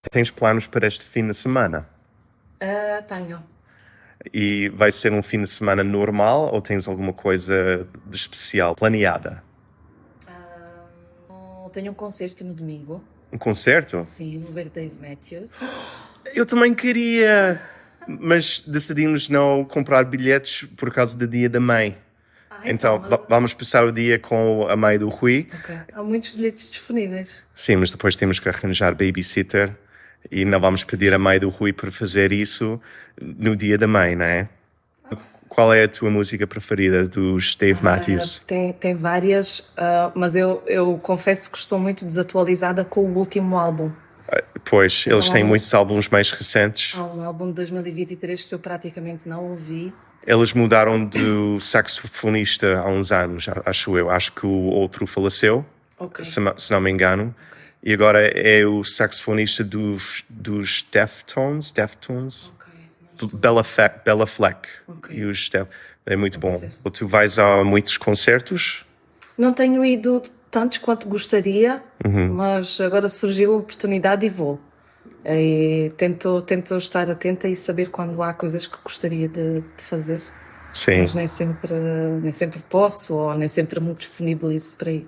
Tens planos para este fim de semana? Tenho. E vai ser um fim de semana normal ou tens alguma coisa de especial planeada? Tenho um concerto no domingo. Um concerto? Sim, vou ver Dave Matthews. Eu também queria, mas decidimos não comprar bilhetes por causa do Dia da Mãe. Então, Então, vamos passar o dia com a mãe do Rui. ok. Há muitos bilhetes disponíveis. Sim, mas depois temos que arranjar babysitter e não vamos pedir a mãe do Rui para fazer isso no Dia da Mãe, não é? Qual é a tua música preferida dos Dave Matthews? Tem várias, mas eu confesso que estou muito desatualizada com o último álbum. Pois, eles têm Então, muitos álbuns mais recentes. há um álbum de 2023 que eu praticamente não ouvi. Eles mudaram do saxofonista há uns anos, acho eu. Acho que o outro faleceu, Ok. se não me engano. E agora é o saxofonista dos Deftones. Ok. Bella Fleck. Ok. E os é muito bom. ser. Ou tu vais a muitos concertos? Não tenho ido tantos quanto gostaria, mas agora surgiu a oportunidade e vou. E tento estar atenta e saber quando há coisas que gostaria de fazer, Sim. mas nem sempre posso ou nem sempre me disponibilizo para ir.